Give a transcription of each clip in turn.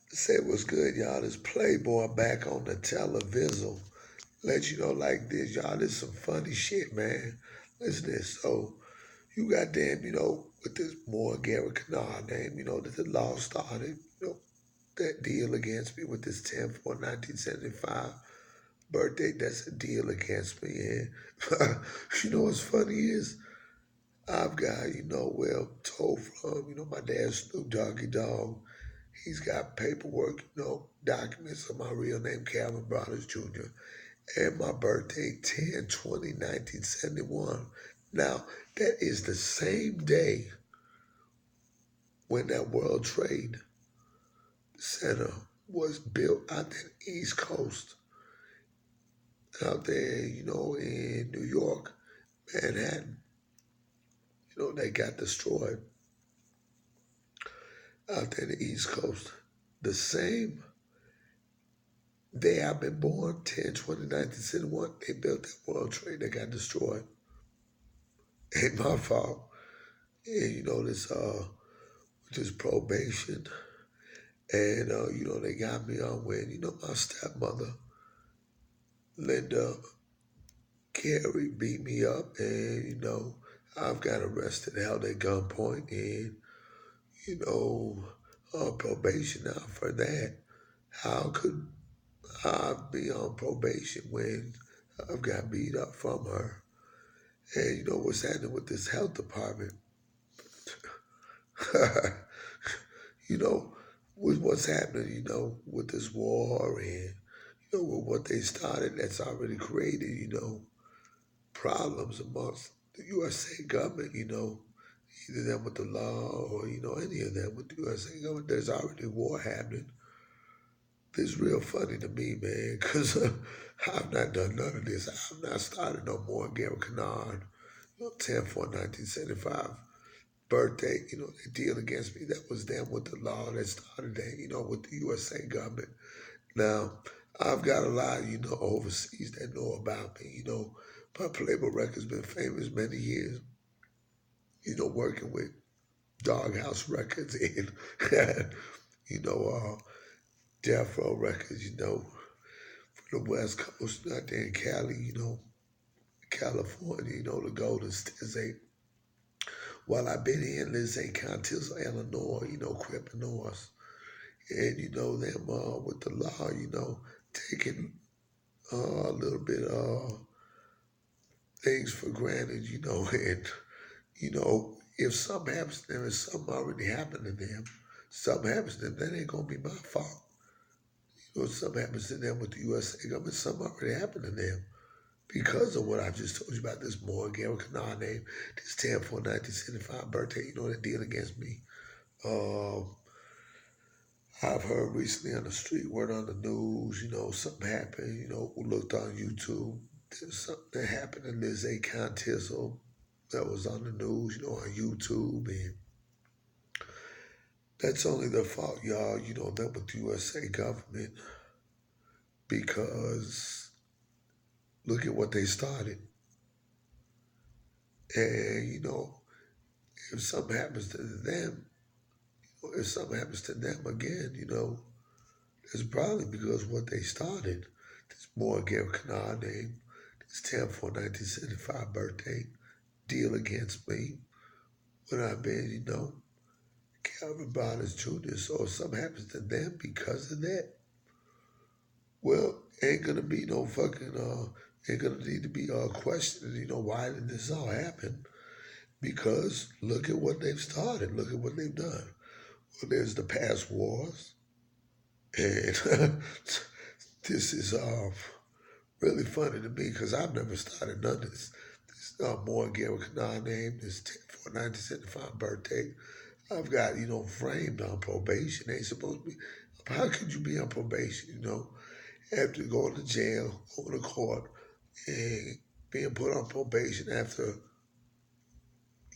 Say what's good, y'all. This Playboy back on the television. Let you know like this, y'all. This some funny shit, man. Listen to this. So, you goddamn, with this Moore Garrett Kennard name, that the law started, that deal against me with this 10/4/1975 birthday. That's a deal against me. And what's funny is I've got, told from, my dad, Snoop Doggy Dogg. He's got paperwork, documents of my real name, Calvin Brothers Jr., and my birthday, 10/20/1971. Now, that is the same day when that World Trade Center was built out there the East Coast, out there, in New York, Manhattan. They got destroyed out there in the East Coast. The same day I've been born, 10/20/1971, they built that World Trade that got destroyed. Ain't my fault. And this probation. And they got me on when, my stepmother, Linda Carey, beat me up, and I've got arrested, held at gunpoint, and on probation now for that. How could I be on probation when I've got beat up from her? And what's happening with this health department? you know, with what's happening, with this war and, with what they started that's already created, problems amongst the USA government, either them with the law or, any of them with the USA government. There's already war happening. It's real funny to me, man, because I've not done none of this. I've not started no more Gary Kennard, 10/4/1975 birthday, they deal against me. That was them with the law that started that, with the USA government. Now, I've got a lot, overseas that know about me, my Playboy record's been famous many years, working with Doghouse Records and, Death Row Records, from the West Coast, out there in Cali, California, the Golden State. While I've been here in Lizzie County, Illinois, Criminals, and them with the law, taking a little bit things for granted, and if something happens to them, if something already happened to them, something happens to them, that ain't gonna be my fault. If something happens to them with the USA government, something already happened to them. Because of what I just told you about this Moore Garrett Kennard name, this 10/4/1975 birthday, that deal against me. I've heard recently on the street, word on the news, something happened, we looked on YouTube. There's something that happened in Lizzie County that was on the news, on YouTube. And that's only their fault, y'all, them with the USA government. Because look at what they started. And, if something happens to them, if something happens to them again, it's probably because of what they started. This Moore Garrett Kennard name, this 10/4/1975 birthday, deal against me when I've been, Calvin Brothers Jr. So if something happens to them because of that, well, ain't gonna be no fucking ain't gonna need to be questioning, why did this all happen? Because look at what they've started, look at what they've done. Well, there's the past wars, and this is really funny to me because I've never started none of this. This Moore Garrett Kennard name, this 10/4/1975 birthday. I've got, framed on probation. They supposed to be. How could you be on probation, after going to jail, going to court, and being put on probation after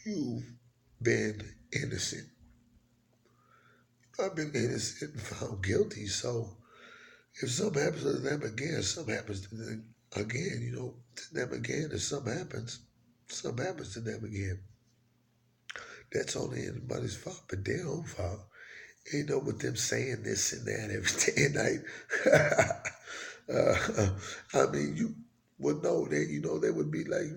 you've been innocent? I've been innocent and found guilty, so if something happens to them again, something happens to them again, to them again, if something happens to them again. That's only anybody's fault but their own fault. with them saying this and that every day and night. I mean, you would know that, they would be like,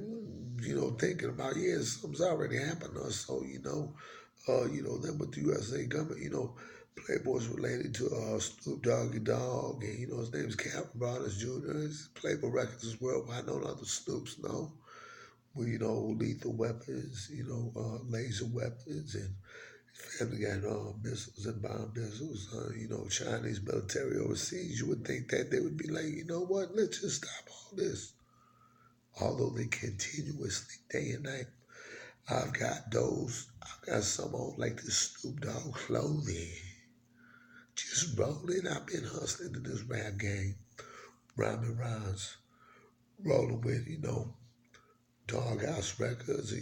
thinking about, yeah, something's already happened to us. So, then with the USA government, Playboy's related to Snoop Doggy Dogg, and, his name's Calvin Brothers Jr. His Playboy Records is worldwide known other Snoops know. Well, lethal weapons, laser weapons, and family got missiles and bomb missiles, Chinese military overseas. You would think that they would be like, you know what, let's just stop all this. Although they continuously, day and night. I've got some on like this Snoop Dogg clothing. Just rolling. I've been hustling in this rap game, rhyming rhymes, rolling with, Doghouse Records,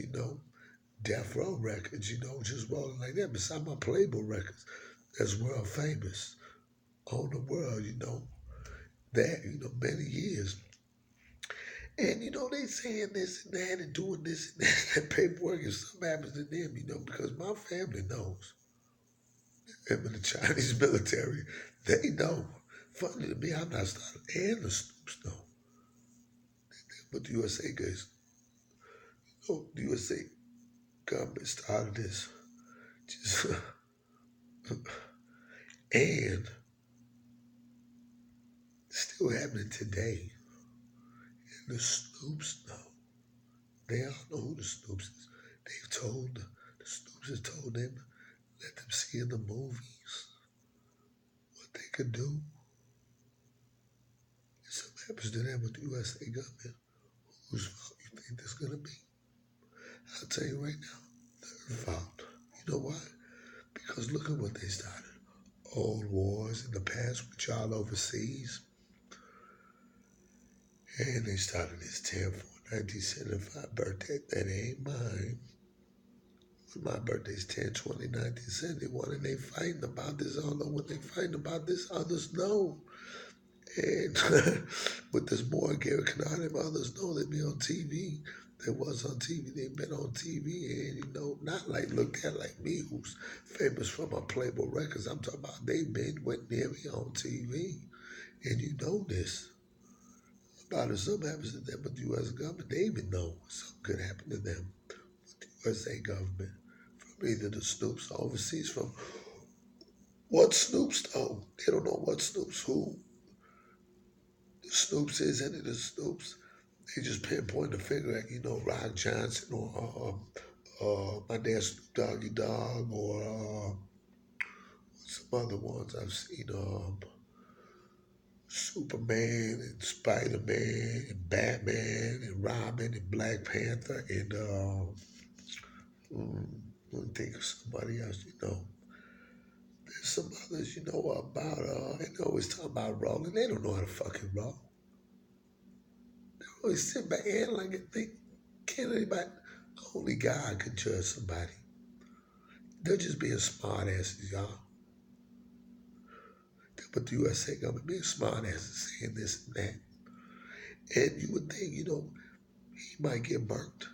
Death Row Records, just rolling like that. Beside my Playboy Records, that's world famous on the world, that, many years. And, they saying this and that and doing this and that, that paperwork, if something happens to them, because my family knows. Them in the Chinese military, they know. Funny to me, I'm not starting, and the Snoops know. But the USA guys, the USA government started this. Just, and still happening today. And the Snoops know. They all know who the Snoops is. They've told, the Snoops has told them, let them see in the movies what they could do. If something happens to them with the USA government, whose fault you think that's going to be? I'll tell you right now, their fault. You know why? Because look at what they started. Old wars in the past with y'all overseas. And they started this 10/4/1975 birthday. That ain't mine. My birthday's 10/20/1971, and they fighting about this. Although when they fighting about this, others know. And with this more Gary Canard and others know they be on TV. They was on TV. They've been on TV, and not like looked at like me, who's famous for my Playboy records. I'm talking about they've been went near me on TV, and you know this. About if something happens to them with the U.S. government, they even know something could happen to them with the USA government from either the Snoops or overseas from what Snoops though. They don't know what Snoops who. The Snoops is any of the Snoops. They just pinpoint the finger at, Rock Johnson or my dad Snoop Doggy Dogg or some other ones I've seen. Superman and Spider-Man and Batman and Robin and Black Panther and let me think of somebody else, There's some others, about and they always talk about rolling. They don't know how to fucking roll. They always sit back and like and think, can't anybody only God can judge somebody. They're just being smart asses, y'all. But the USA government being smart asses saying this and that. And you would think, he might get burnt.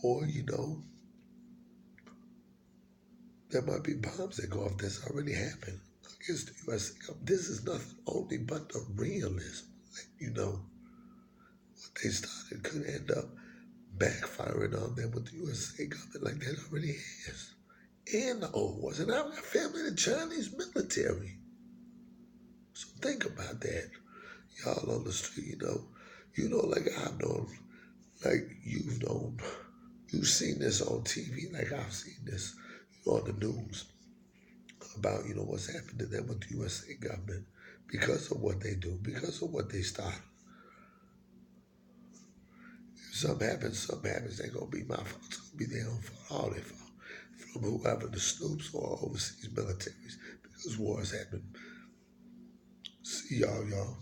Or, there might be bombs that go off. That's already happened against the USA government. This is nothing only but the realism. What they started could end up backfiring on them with the USA government like that already has. And the old wars. And I've got family in the Chinese military. So think about that. Y'all on the street, like I've known, like you've known, you've seen this on TV, like I've seen this on the news about, what's happened to them with the USA government because of what they do, because of what they start. If something happens, they ain't going to be my fault. It's going to be their own fault, all their fault. From whoever, the Snoops or overseas militaries, because wars happen. See y'all.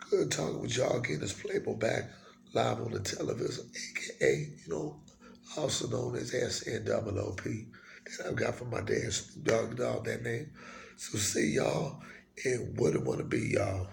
Good talking with y'all. Getting this Playboy back live on the television, aka, also known as SNOOP. That I've got from my dad, Snoop Dogg, that name. So see y'all, and what it want to be, y'all.